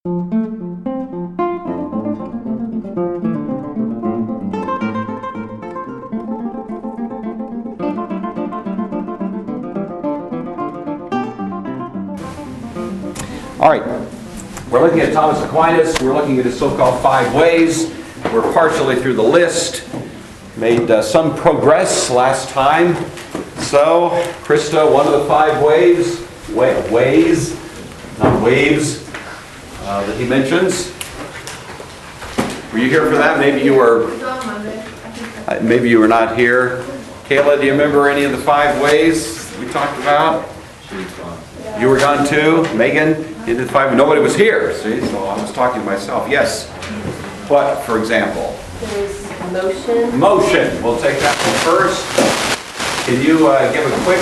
All right, we're looking at Thomas Aquinas. We're looking at his so-called 5 ways. We're partially through the list. Made some progress last time. So, Krista, one of the 5 ways, not waves, that he mentions. Were you here for that? Maybe you were not here. Kayla, do you remember any of the 5 ways we talked about? You were gone too? Megan, you did 5. Nobody was here, see? So I was talking to myself. Yes. What, for example? There's motion. Motion. We'll take that one first. Can you give a quick,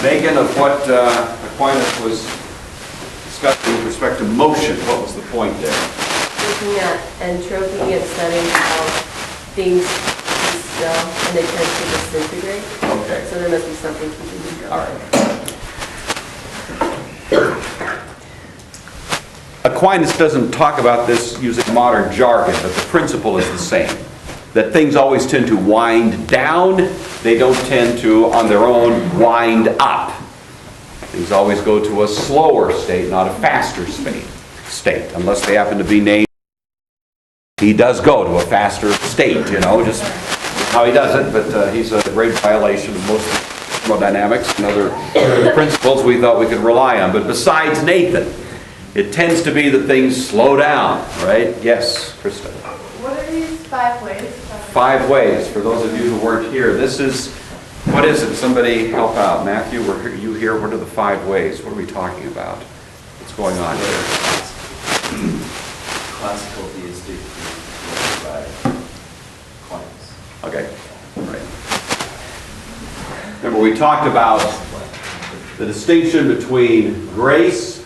Megan, of what Aquinas was discussing with respect to motion? What was the point there? Looking at entropy and studying how things be still and they tend to disintegrate. Okay. So there must be something keeping them going. All right. Aquinas doesn't talk about this using modern jargon, but the principle is the same. That things always tend to wind down. They don't tend to, on their own, wind up. Things always go to a slower state, not a faster state, unless they happen to be named. He does go to a faster state, just how he does it, but he's a great violation of most thermodynamics and other principles we thought we could rely on. But besides Nathan, it tends to be that things slow down, right? Yes, Krista. What are these 5 ways? 5 ways, for those of you who weren't here. This is, what is it? Somebody help out. Matthew, were you here? What are the 5 ways? What are we talking about? What's going on here? Classical theistic by Aquinas. Okay, right. Remember, we talked about the distinction between grace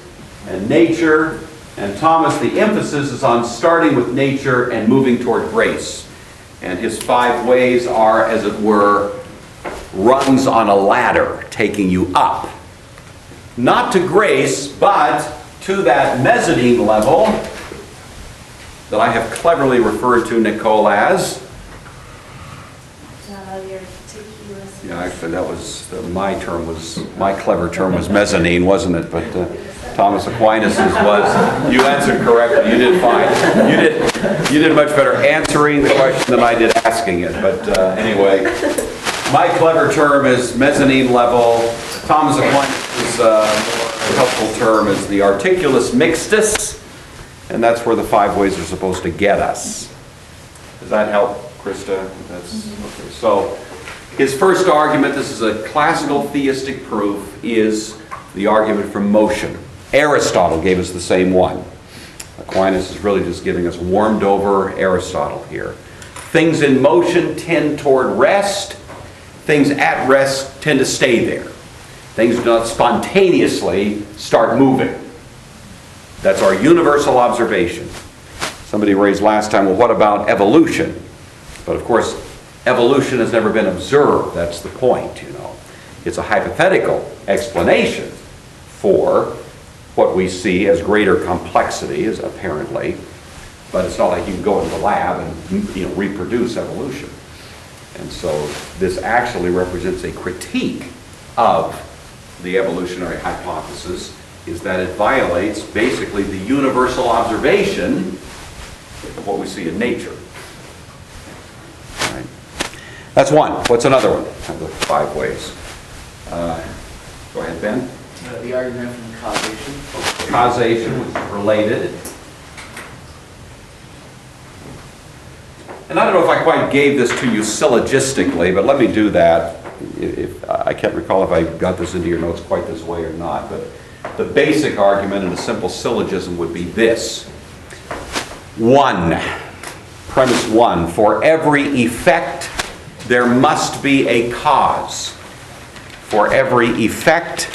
and nature, and Thomas, the emphasis is on starting with nature and moving toward grace. And his 5 ways are, as it were, rungs on a ladder taking you up. Not to grace, but to that mezzanine level that I have cleverly referred to, Nicole, as. Yeah, actually, that was my clever term was mezzanine, wasn't it? But Thomas Aquinas' was. You answered correctly. You did fine. You did much better answering the question than I did asking it. But anyway, my clever term is mezzanine level. Thomas Aquinas' more helpful term is the articulus mixtus, and that's where the 5 ways are supposed to get us. Does that help, Krista? That's okay. So. His first argument, this is a classical theistic proof, is the argument from motion. Aristotle gave us the same one. Aquinas is really just giving us warmed over Aristotle here. Things in motion tend toward rest. Things at rest tend to stay there. Things do not spontaneously start moving. That's our universal observation. Somebody raised last time, well, what about evolution? But of course, evolution has never been observed. That's the point, It's a hypothetical explanation for what we see as greater complexity, apparently. But it's not like you can go into the lab and reproduce evolution. And so this actually represents a critique of the evolutionary hypothesis, is that it violates basically the universal observation of what we see in nature. That's one. What's another one of the 5 ways? Go ahead, Ben. The argument from causation. Causation was related. And I don't know if I quite gave this to you syllogistically, but let me do that. I can't recall if I got this into your notes quite this way or not, but the basic argument in a simple syllogism would be this. 1. Premise 1. For every effect, there must be a cause. For every effect,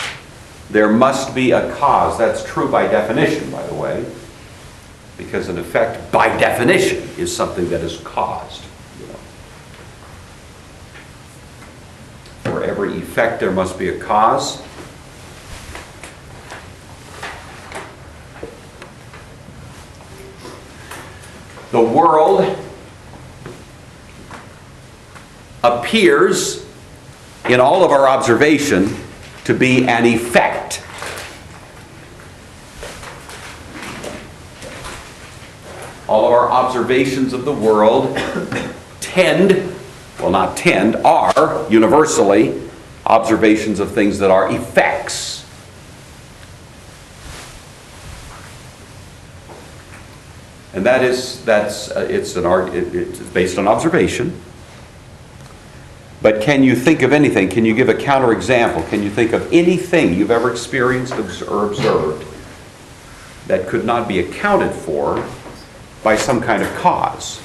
there must be a cause. That's true by definition, by the way, because an effect, by definition, is something that is caused. For every effect, there must be a cause. the world appears in all of our observation to be an effect. All of our observations of the world are universally observations of things that are effects. And it's based on observation. But can you think of anything? Can you give a counterexample? Can you think of anything you've ever experienced or observed that could not be accounted for by some kind of cause?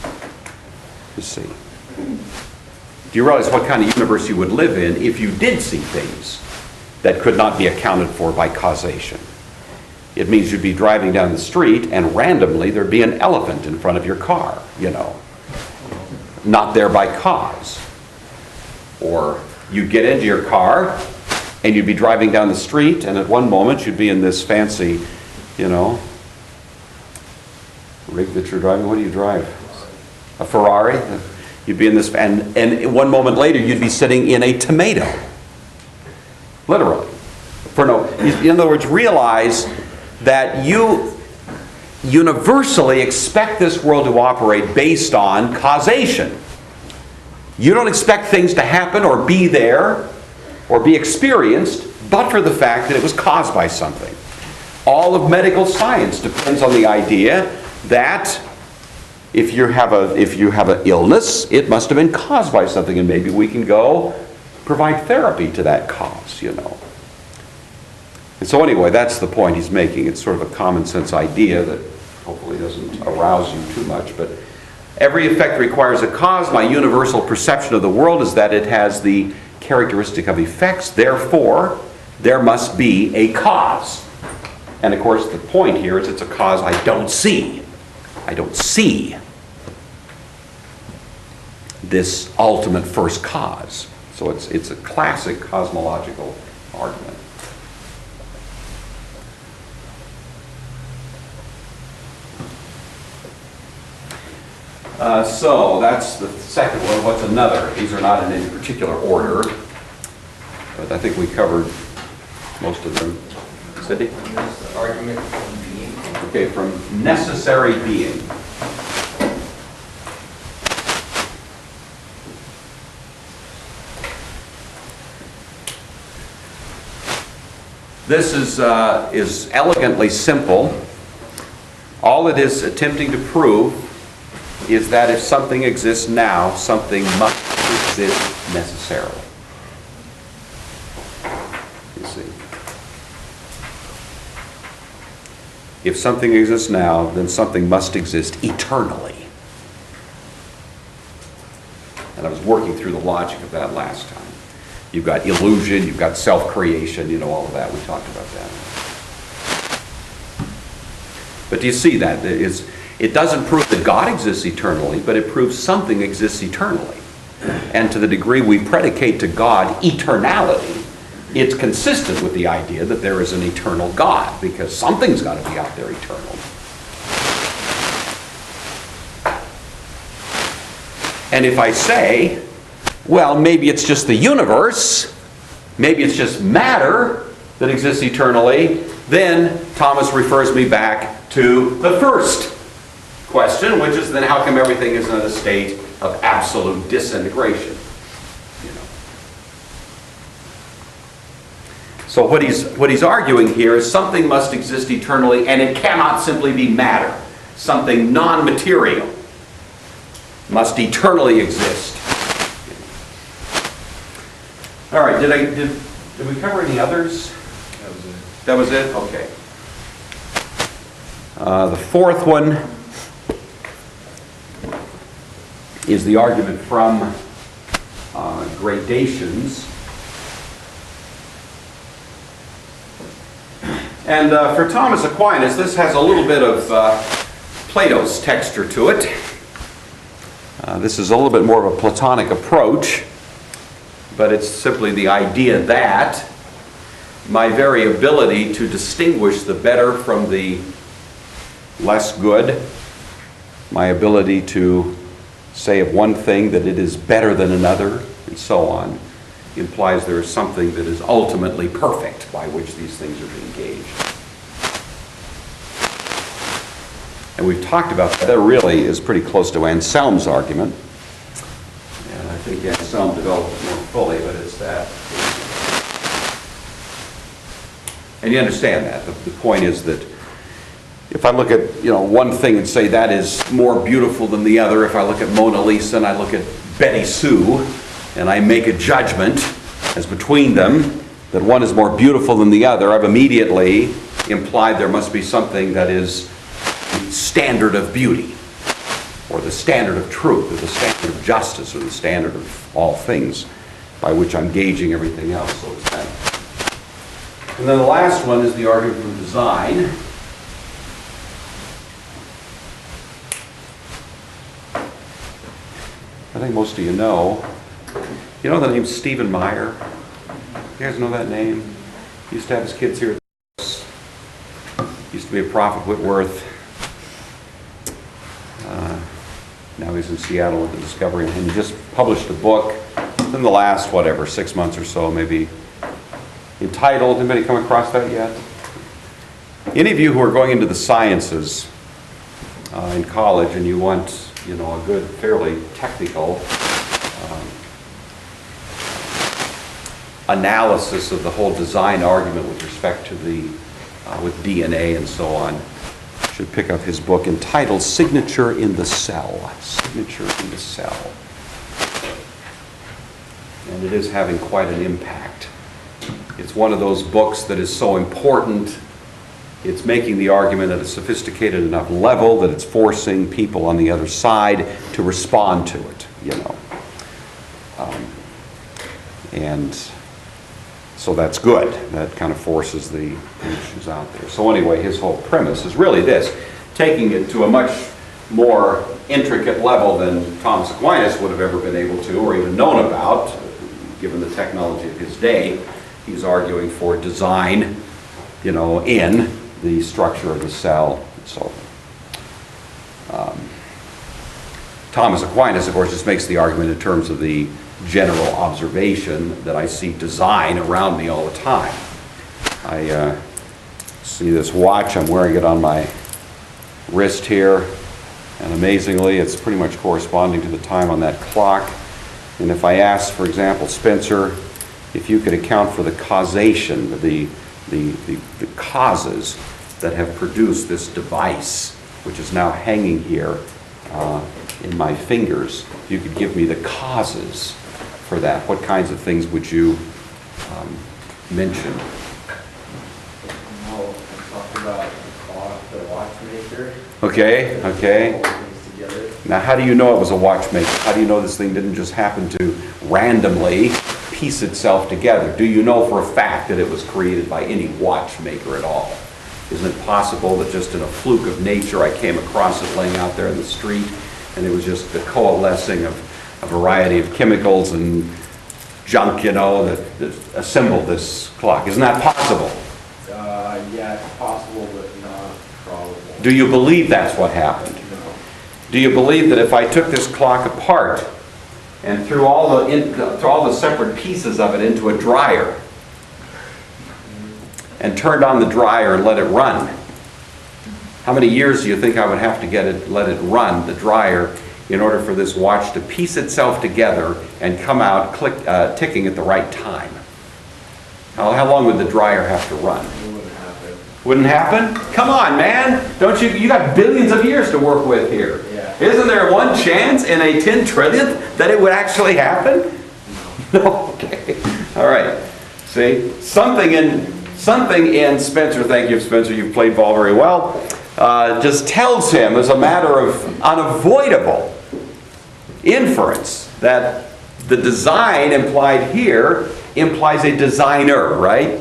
You see. Do you realize what kind of universe you would live in if you did see things that could not be accounted for by causation? It means you'd be driving down the street and randomly there'd be an elephant in front of your car, not there by cause. Or you'd get into your car and you'd be driving down the street and at one moment you'd be in this fancy, rig that you're driving. What do you drive? A Ferrari? You'd be in this, and 1 moment later you'd be sitting in a tomato. Literally. In other words, realize that you universally expect this world to operate based on causation. You don't expect things to happen or be there or be experienced but for the fact that it was caused by something. All of medical science depends on the idea that if you have an illness, it must have been caused by something, and maybe we can go provide therapy to that cause, And so anyway, that's the point he's making. It's sort of a common sense idea that hopefully doesn't arouse you too much, but every effect requires a cause. My universal perception of the world is that it has the characteristic of effects. Therefore, there must be a cause. And of course, the point here is it's a cause I don't see. I don't see this ultimate first cause. So it's a classic cosmological argument. So that's the second one. What's another? These are not in any particular order, but I think we covered most of them. Cindy? Argument from being. Okay, from necessary being. This is elegantly simple. All it is attempting to prove is that if something exists now, something must exist necessarily. You see. If something exists now, then something must exist eternally. And I was working through the logic of that last time. You've got illusion, you've got self-creation, all of that. We talked about that. But do you see that? It doesn't prove that God exists eternally, but it proves something exists eternally. And to the degree we predicate to God eternality, it's consistent with the idea that there is an eternal God, because something's got to be out there eternal. And if I say, well, maybe it's just the universe, maybe it's just matter that exists eternally, then Thomas refers me back to the first question, which is then how come everything is in a state of absolute disintegration? So what he's arguing here is something must exist eternally, and it cannot simply be matter. Something non-material must eternally exist. All right, did we cover any others? That was it? Okay. The fourth one is the argument from gradations. And for Thomas Aquinas, this has a little bit of Plato's texture to it. This is a little bit more of a Platonic approach, but it's simply the idea that my very ability to distinguish the better from the less good my ability to say of one thing that it is better than another, and so on, implies there is something that is ultimately perfect by which these things are being gauged. And we've talked about that. That really is pretty close to Anselm's argument. And I think Anselm developed it more fully, but it's that. And you understand that. The point is that if I look at, one thing and say that is more beautiful than the other, if I look at Mona Lisa and I look at Betty Sue, and I make a judgment as between them that one is more beautiful than the other, I've immediately implied there must be something that is the standard of beauty, or the standard of truth, or the standard of justice, or the standard of all things by which I'm gauging everything else, so to speak. And then the last one is the argument from design. I think most of you know. You know the name Stephen Meyer? You guys know that name? He used to have his kids here. Used to be a prof at Whitworth. Now he's in Seattle at the Discovery, and he just published a book in the last, 6 months or so, maybe, entitled, anybody come across that yet? Any of you who are going into the sciences in college and you want, a good, fairly technical analysis of the whole design argument with respect to with DNA and so on, should pick up his book entitled Signature in the Cell. Signature in the Cell. And it is having quite an impact. It's one of those books that is so important, it's making the argument at a sophisticated enough level that it's forcing people on the other side to respond to it, and so that's good. That kind of forces the issues out there. So anyway, his whole premise is really this, taking it to a much more intricate level than Thomas Aquinas would have ever been able to, or even known about, given the technology of his day. He's arguing for design, in the structure of the cell and so on. Thomas Aquinas, of course, just makes the argument in terms of the general observation that I see design around me all the time. I see this watch, I'm wearing it on my wrist here, and amazingly, it's pretty much corresponding to the time on that clock. And if I ask, for example, Spencer, if you could account for the causation, the causes that have produced this device, which is now hanging here in my fingers, if you could give me the causes for that, what kinds of things would you mention? Well, talk about the clock, the watchmaker. Okay. All things together. Now, how do you know it was a watchmaker? How do you know this thing didn't just happen to randomly piece itself together? Do you know for a fact that it was created by any watchmaker at all? Isn't it possible that just in a fluke of nature I came across it laying out there in the street, and it was just the coalescing of a variety of chemicals and junk, that assembled this clock? Isn't that possible? Yeah, it's possible, but not probable. Do you believe that's what happened? No. Do you believe that if I took this clock apart and threw all the separate pieces of it into a dryer and turned on the dryer and let it run, how many years do you think I would have to let it run, the dryer, in order for this watch to piece itself together and come out ticking at the right time? How long would the dryer have to run? It wouldn't happen. Wouldn't happen? Come on, man! Don't you got billions of years to work with here. Yeah. Isn't there one chance in a 10 trillionth that it would actually happen? No. Okay. All right. See, something in Spencer. Thank you, Spencer. You've played ball very well. Just tells him, as a matter of unavoidable inference, that the design implied here implies a designer, right?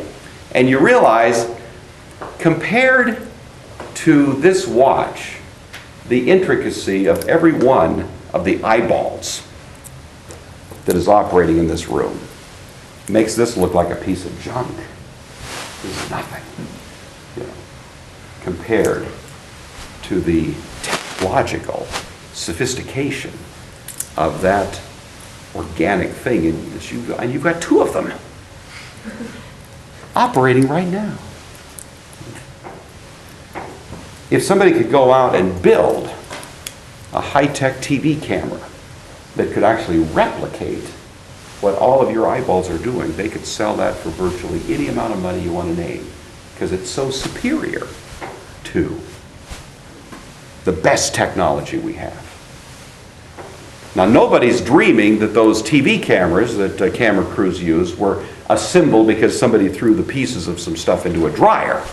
And you realize, compared to this watch, the intricacy of every one of the eyeballs that is operating in this room makes this look like a piece of junk. This is nothing, compared to the logical sophistication of that organic thing, and you've got two of them operating right now. If somebody could go out and build a high-tech TV camera that could actually replicate what all of your eyeballs are doing, they could sell that for virtually any amount of money you want to name, because it's so superior to the best technology we have. Now, nobody's dreaming that those TV cameras that camera crews use were assembled because somebody threw the pieces of some stuff into a dryer.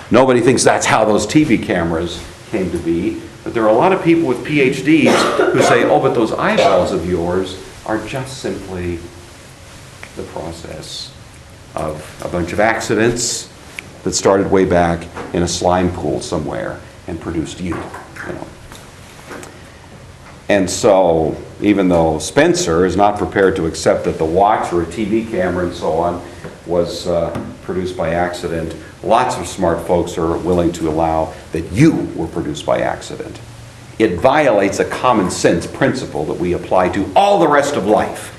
Nobody thinks that's how those TV cameras came to be. But there are a lot of people with PhDs who say, oh, but those eyeballs of yours are just simply the process of a bunch of accidents that started way back in a slime pool somewhere and produced you know. And so, even though Spencer is not prepared to accept that the watch or a TV camera and so on was produced by accident, lots of smart folks are willing to allow that you were produced by accident. It violates a common sense principle that we apply to all the rest of life.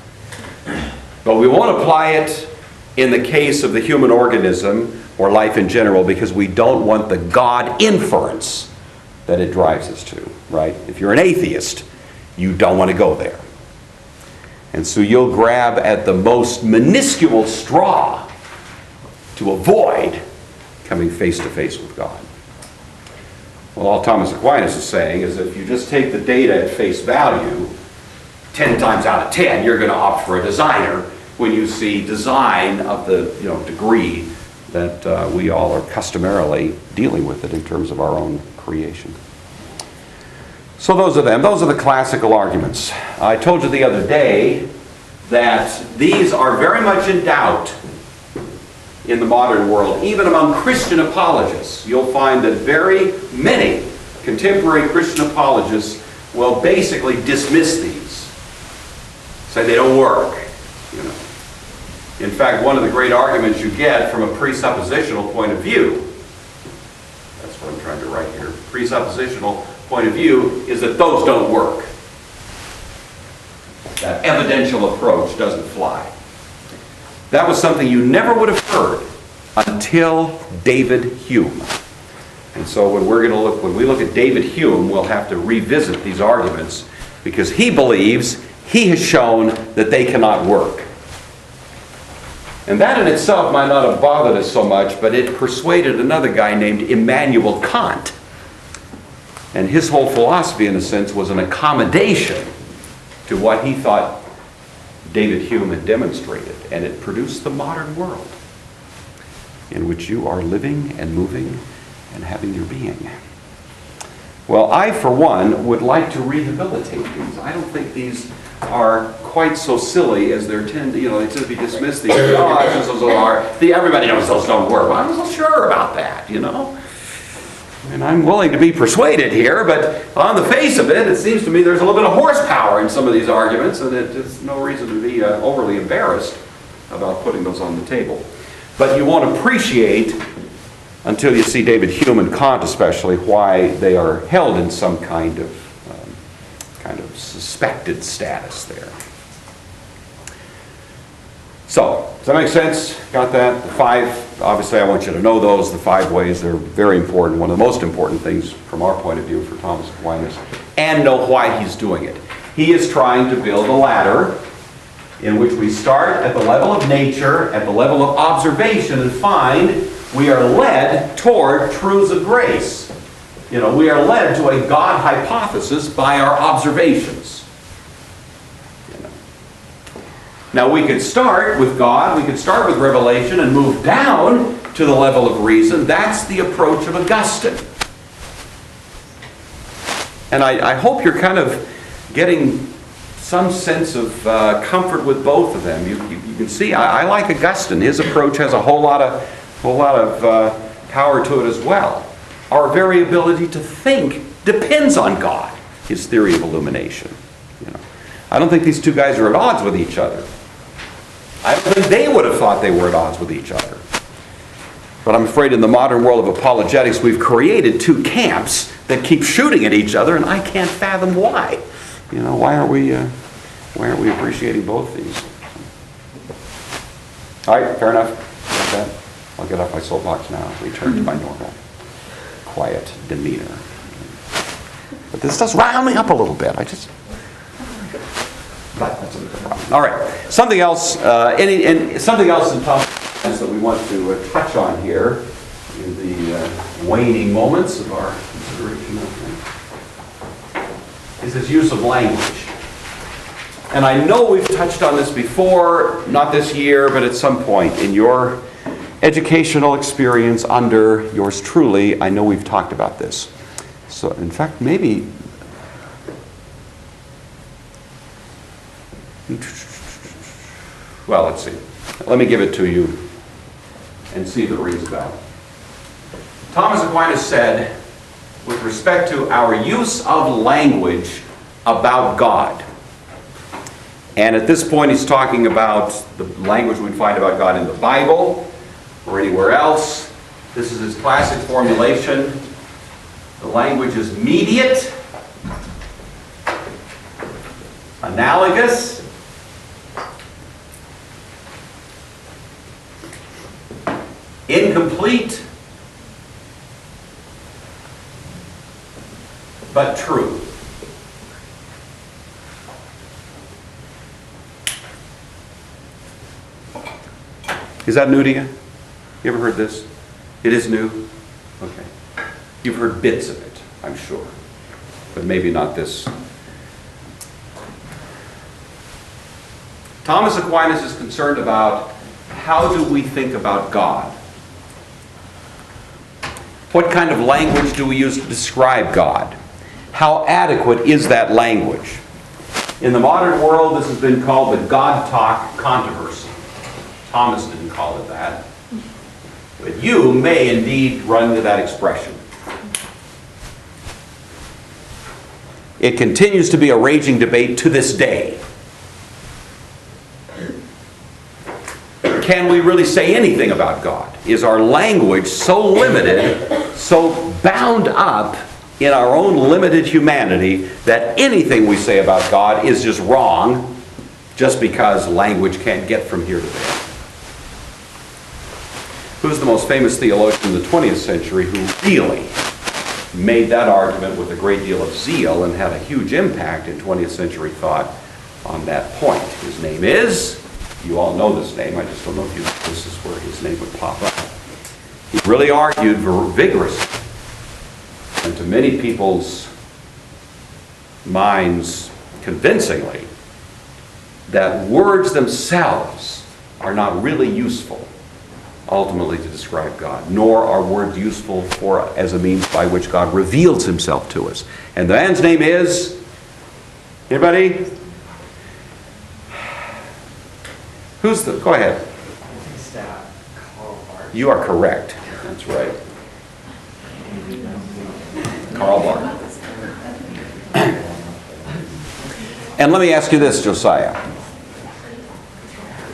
But we won't apply it in the case of the human organism or life in general, because we don't want the God inference that it drives us to, right? If you're an atheist, you don't want to go there. And so you'll grab at the most minuscule straw to avoid coming face to face with God. Well, all Thomas Aquinas is saying is that if you just take the data at face value, 10 times out of 10, you're going to opt for a designer when you see design of the degree that we all are customarily dealing with it in terms of our own creation. So those are them. Those are the classical arguments. I told you the other day that these are very much in doubt in the modern world. Even among Christian apologists, you'll find that very many contemporary Christian apologists will basically dismiss these. Say they don't work. In fact, one of the great arguments you get from a presuppositional point of view, that's what I'm trying to write here, presuppositional point of view, is that those don't work. That evidential approach doesn't fly. That was something you never would have heard until David Hume. And so when we look at David Hume, we'll have to revisit these arguments, because he believes he has shown that they cannot work. And that in itself might not have bothered us so much, but it persuaded another guy named Immanuel Kant. And his whole philosophy, in a sense, was an accommodation to what he thought David Hume had demonstrated. And it produced the modern world in which you are living and moving and having your being. Well, I, for one, would like to rehabilitate these. I don't think these are quite so silly as they tend to be dismissed. Everybody knows those don't work. Well, I'm not so sure about that, And I'm willing to be persuaded here, but on the face of it, it seems to me there's a little bit of horsepower in some of these arguments, and there's no reason to be overly embarrassed about putting those on the table. But you won't appreciate, until you see David Hume and Kant especially, why they are held in some kind of suspected status there. So, does that make sense? Got that? The 5, obviously I want you to know those, the 5 ways. They're very important, one of the most important things from our point of view for Thomas Aquinas, and know why he's doing it. He is trying to build a ladder in which we start at the level of nature, at the level of observation, and find we are led toward truths of grace. We are led to a God hypothesis by our observations. Now we could start with God, we could start with revelation and move down to the level of reason. That's the approach of Augustine. And I hope you're kind of getting some sense of comfort with both of them. You can see, I like Augustine. His approach has a whole lot of power to it as well. Our very ability to think depends on God, his theory of illumination. I don't think these two guys are at odds with each other. I don't think they would have thought they were at odds with each other. But I'm afraid in the modern world of apologetics, we've created two camps that keep shooting at each other, and I can't fathom why. Why aren't we appreciating both these? All right, fair enough. Like that. I'll get off my soapbox now. Return to my normal, quiet demeanor. But this does rile me up a little bit. But that's another problem. All right. Something else. Something else in Thomas' that we want to touch on here in the waning moments of our consideration of is his use of language. And I know we've touched on this before, not this year, but at some point in your educational experience under yours truly, I know we've talked about this. So, in fact, maybe... Well, let's see. Let me give it to you and see if it rings a bell. Thomas Aquinas said, with respect to our use of language about God, and at this point he's talking about the language we find about God in the Bible or anywhere else. This is his classic formulation. The language is mediate, analogous, incomplete, but true. Is that new to you? You ever heard this? It is new? Okay. You've heard bits of it, I'm sure. But maybe not this. Thomas Aquinas is concerned about how do we think about God? What kind of language do we use to describe God? How adequate is that language? In the modern world, this has been called the God talk controversy. Thomas didn't call it that. But you may indeed run into that expression. It continues to be a raging debate to this day. Can we really say anything about God? Is our language so limited, so bound up in our own limited humanity that anything we say about God is just wrong just because language can't get from here to there? Who's the most famous theologian in the 20th century who really made that argument with a great deal of zeal and had a huge impact in 20th century thought on that point? His name is... You all know this name. I just don't know if this is where his name would pop up. He really argued vigorously, and to many people's minds convincingly, that words themselves are not really useful ultimately to describe God, nor are words useful as a means by which God reveals himself to us. And the man's name is... Anybody? Go ahead. You are correct. That's right. Karl Barth. And let me ask you this, Josiah.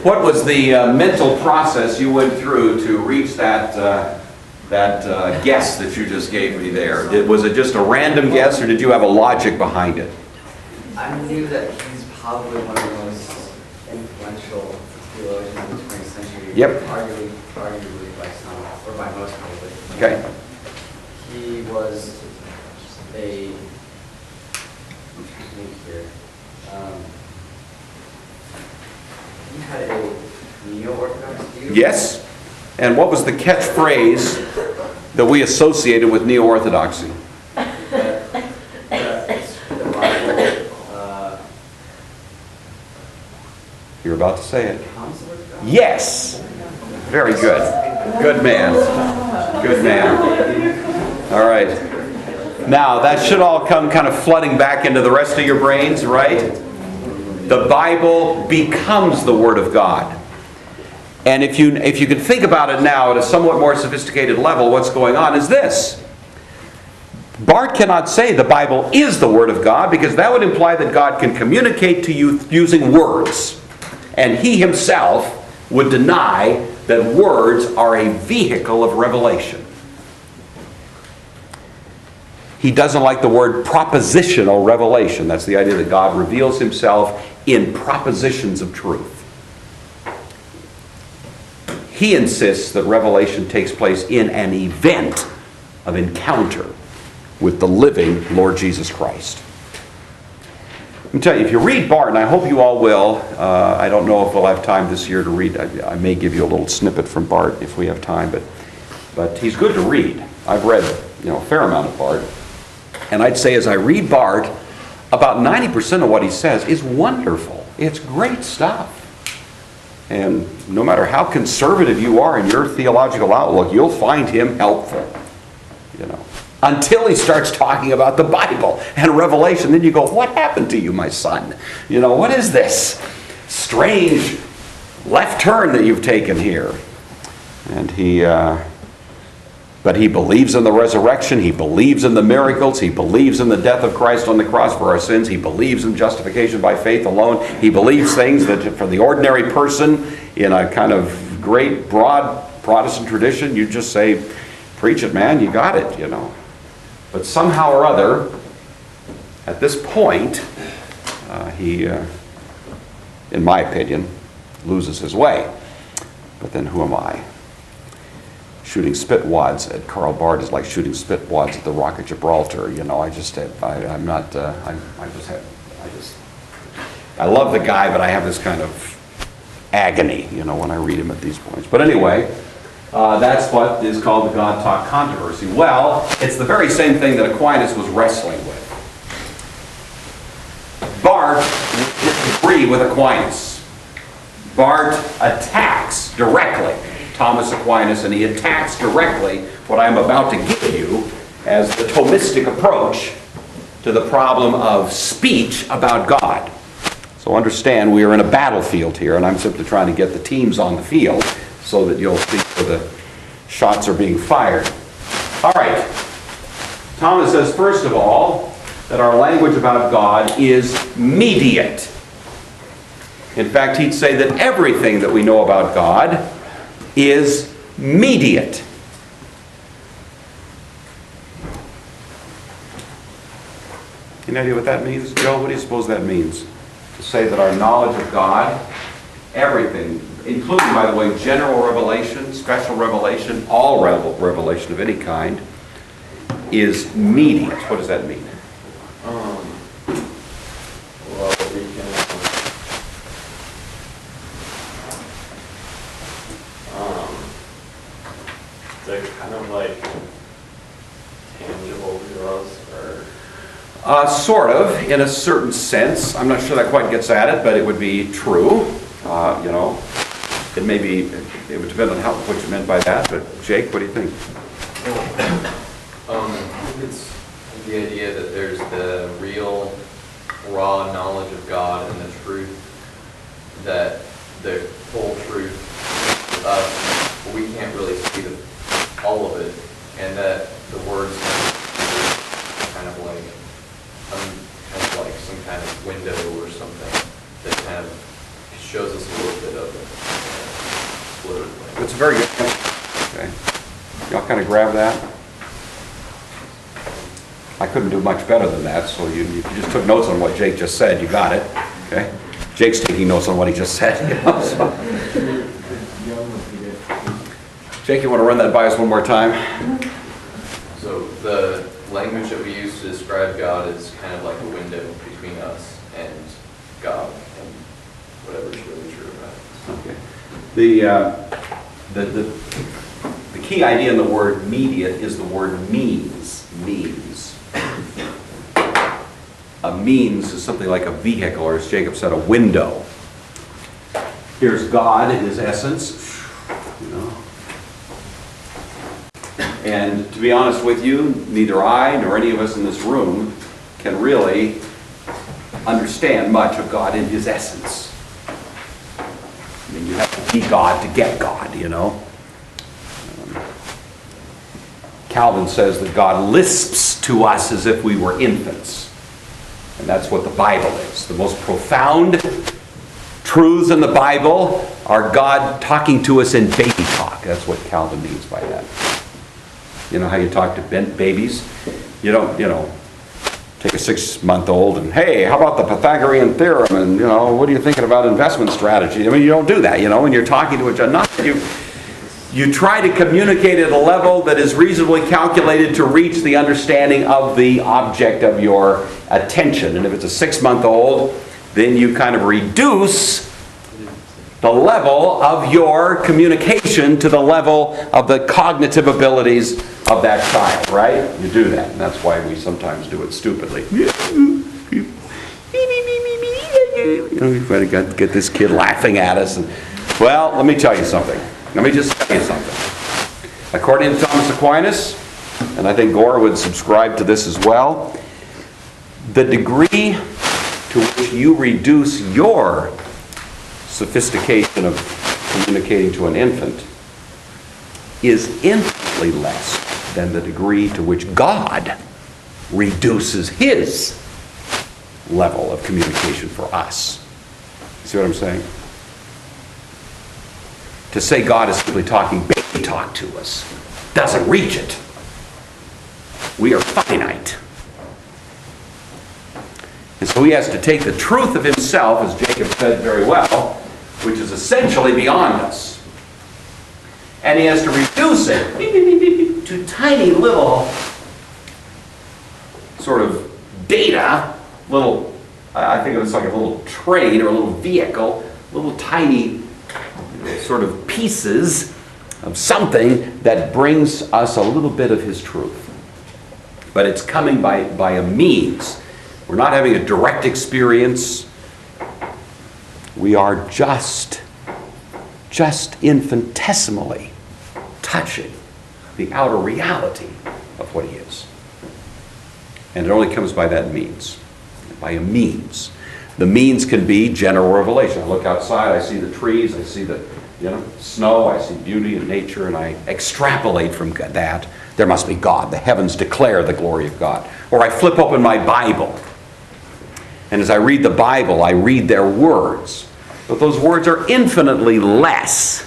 What was the mental process you went through to reach that guess that you just gave me there? Was it just a random guess, or did you have a logic behind it? I knew that he's probably one of the most influential theologians of the 20th century. Yep. Arguably by some, or by most probably. Okay. He was a, I'm trying to think here. He had a neo-orthodox view. Yes. And what was the catchphrase that we associated with neo-orthodoxy? That the Bible, You're about to say it. comes with God. Yes. Very good. Good man. Good man. All right. Now, that should all come kind of flooding back into the rest of your brains, right? The Bible becomes the Word of God. And if you can think about it now at a somewhat more sophisticated level, what's going on is this. Barth cannot say the Bible is the Word of God, because that would imply that God can communicate to you using words. And he himself would deny that words are a vehicle of revelation. He doesn't like the word propositional revelation. That's the idea that God reveals himself in propositions of truth. He insists that revelation takes place in an event of encounter with the living Lord Jesus Christ. Let me tell you, if you read Bart, and I hope you all will, I don't know if we'll have time this year to read. I may give you a little snippet from Bart if we have time, but he's good to read. I've read a fair amount of Bart. And I'd say as I read Bart, about 90% of what he says is wonderful. It's great stuff. And no matter how conservative you are in your theological outlook, you'll find him helpful. Until he starts talking about the Bible and Revelation, then you go, what happened to you, my son? What is this strange left turn that you've taken here? And but he believes in the resurrection. He believes in the miracles. He believes in the death of Christ on the cross for our sins. He believes in justification by faith alone. He believes things that for the ordinary person in a kind of great, broad Protestant tradition, you just say, preach it, man, you got it, But somehow or other, at this point, he, in my opinion, loses his way. But then who am I? Shooting spit wads at Karl Barth is like shooting spit wads at the Rock of Gibraltar. I love the guy, but I have this kind of agony, when I read him at these points. But anyway, that's what is called the God talk controversy. Well, it's the very same thing that Aquinas was wrestling with. Barth disagreed with Aquinas. Barth attacks directly Thomas Aquinas, and he attacks directly what I'm about to give you as the Thomistic approach to the problem of speech about God. So understand, we are in a battlefield here, and I'm simply trying to get the teams on the field so that you'll see where the shots are being fired. All right. Thomas says, first of all, that our language about God is mediate. In fact, he'd say that everything that we know about God is mediate. Any idea what that means? Joe, what do you suppose that means? To say that our knowledge of God, everything, including, by the way, general revelation, special revelation, all revelation of any kind, is mediate. What does that mean? Well, we can, they're kind of like tangible to us, or? Sort of, in a certain sense. I'm not sure that quite gets at it, but it would be true. It may be, it would depend on what you meant by that, but Jake, what do you think? I think it's the idea that there's the real, raw knowledge of God and the truth, that the full truth to us, we can't really see all of it, and that the words kind of like some kind of window or something that kind of shows us a little bit of it. That's a very good point. Okay. Y'all kind of grab that? I couldn't do much better than that, so you just took notes on what Jake just said. You got it. Okay. Jake's taking notes on what he just said. Jake, you want to run that by us one more time? So the language that we use to describe God is kind of like a window between us and God and whatever's really true about it. The key idea in the word mediate is the word means. A means is something like a vehicle, or as Jacob said, a window. Here's God in his essence, And to be honest with you, neither I nor any of us in this room can really understand much of God in his essence. I mean, you have to be God to get God, Calvin says that God lisps to us as if we were infants. And that's what the Bible is. The most profound truths in the Bible are God talking to us in baby That's what Calvin means by that. You know how you talk to babies? You don't, take a 6-month-old and, hey, how about the Pythagorean theorem? And, what are you thinking about investment strategy? I mean, you don't do that, when you're talking to a child. Not that you try to communicate at a level that is reasonably calculated to reach the understanding of the object of your attention. And if it's a 6-month-old, then you kind of reduce the level of your communication to the level of the cognitive abilities of that child, right? You do that, and that's why we sometimes do it stupidly. We've got to get this kid laughing at us. Well, let me tell you something. Let me just tell you something. According to Thomas Aquinas, and I think Gore would subscribe to this as well, the degree to which you reduce your sophistication of communicating to an infant is infinitely less than the degree to which God reduces His level of communication for us. See what I'm saying? To say God is simply talking baby talk to us doesn't reach it. We are finite. And so He has to take the truth of Himself, as Jacob said very well, which is essentially beyond us, and He has to reduce it to tiny little sort of data, I think it's like a little train or a little vehicle, little tiny sort of pieces of something that brings us a little bit of His truth. But it's coming by a means. We're not having a direct experience. We are just infinitesimally touching the outer reality of what He is. And it only comes by that means. By a means. The means can be general revelation. I look outside, I see the trees, I see the snow, I see beauty in nature, and I extrapolate from that. There must be God. The heavens declare the glory of God. Or I flip open my Bible. And as I read the Bible, I read their words. But those words are infinitely less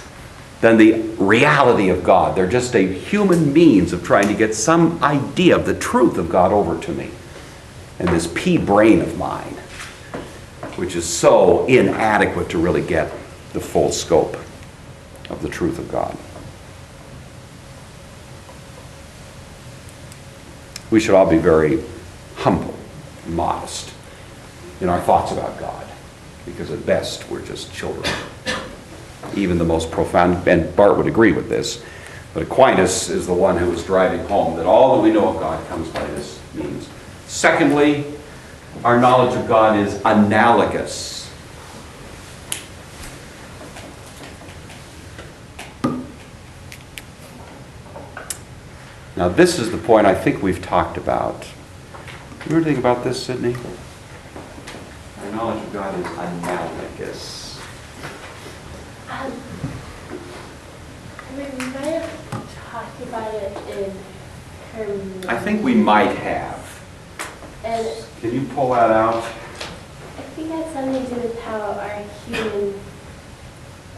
than the reality of God. They're just a human means of trying to get some idea of the truth of God over to me. And this pea brain of mine, which is so inadequate to really get the full scope of the truth of God. We should all be very humble, modest in our thoughts about God, because at best we're just children. Even the most profound, and Bart would agree with this, but Aquinas is the one who was driving home that all that we know of God comes by this means. Secondly, our knowledge of God is analogous. Now this is the point I think we've talked about. You ever think about this, Sydney? Our knowledge of God is analogous. We might have talked about it in terms. I think we might have. And Can you pull that out? I think that's something to do with how our human,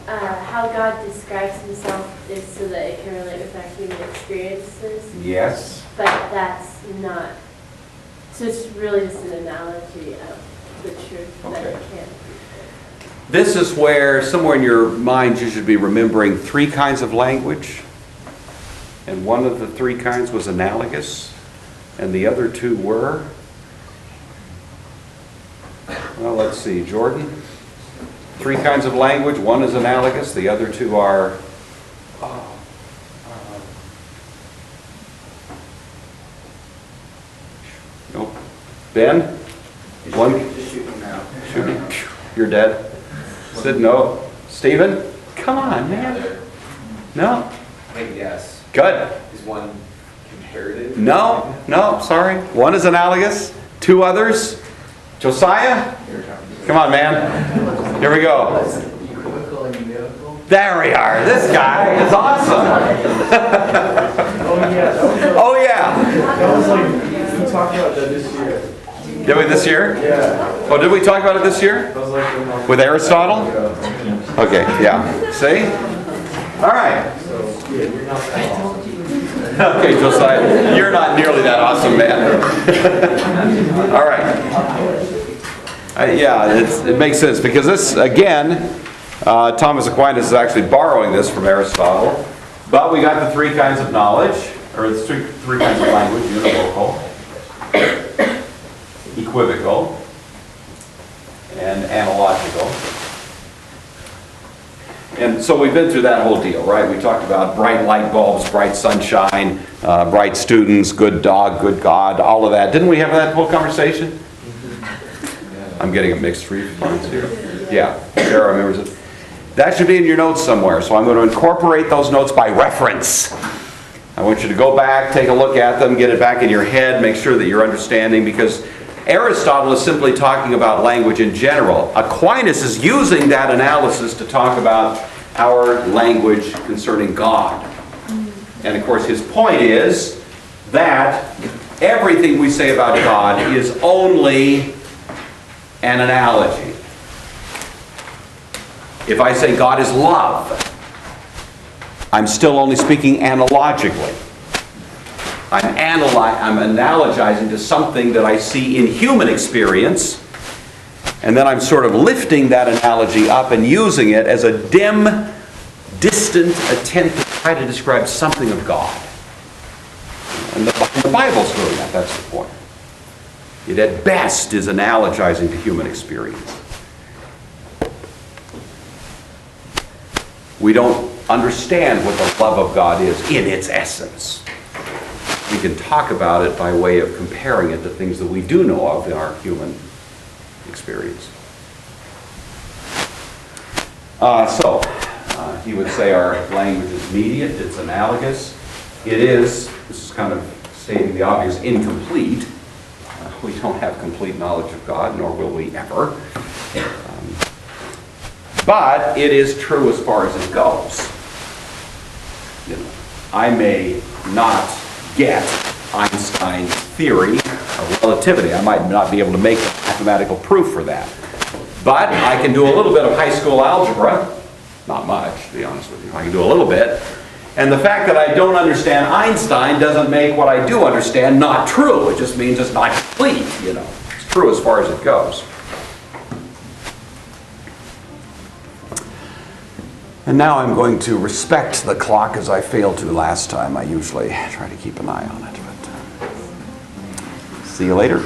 how God describes Himself is so that it can relate with our human experiences. Yes. But that's not. So it's really just an analogy of the truth that Okay. it can't. This is where, somewhere in your mind, you should be remembering 3 kinds of language. And one of the 3 kinds was analogous. And the other 2 were? Well, let's see. Jordan? 3 kinds of language. One is analogous. The other 2 are... Nope. Ben? One? Just shoot me now. Shoot me. You're dead. Sid, no. Stephen? Come on, man. No? Wait, yes. Good. Is one comparative? No, sorry. One is analogous. 2 others. Josiah? Come on, man. Here we go. Equivocal and univocal. There we are. This guy is awesome. Oh, yeah. That was like, we talked about that this year. Did we this year? Yeah. Oh, did we talk about it this year? That was like With Aristotle? Okay, yeah. See? All right. So Okay, Josiah, you're not nearly that awesome, man. All right. Yeah, it makes sense because this, again, Thomas Aquinas is actually borrowing this from Aristotle. But we got the three kinds of knowledge, or the three kinds of language: univocal, equivocal, and analogical. And so we've been through that whole deal, right? We talked about bright light bulbs, bright sunshine, bright students, good dog, good God, all of that. Didn't we have that whole conversation? I'm getting a mixed response here. Yeah, Sarah remembers it. That should be in your notes somewhere, so I'm going to incorporate those notes by reference. I want you to go back, take a look at them, get it back in your head, make sure that you're understanding, because Aristotle is simply talking about language in general. Aquinas is using that analysis to talk about our language concerning God. And of course his point is that everything we say about God is only an analogy. If I say God is love, I'm still only speaking analogically. I'm analogizing to something that I see in human experience, and then I'm sort of lifting that analogy up and using it as a dim, distant attempt to try to describe something of God. And the Bible's doing that, that's the point. It at best is analogizing to human experience. We don't understand what the love of God is in its essence. We can talk about it by way of comparing it to things that we do know of in our human experience. He would say our language is mediate, it's analogous. It is, this is kind of stating the obvious, incomplete. We don't have complete knowledge of God, nor will we ever. But it is true as far as it goes. You know, I may not get Einstein's theory of relativity. I might not be able to make mathematical proof for that. But I can do a little bit of high school algebra. Not much, to be honest with you. I can do a little bit. And the fact that I don't understand Einstein doesn't make what I do understand not true. It just means it's not complete, you know. It's true as far as it goes. And now I'm going to respect the clock as I failed to last time. I usually try to keep an eye on it. But see you later.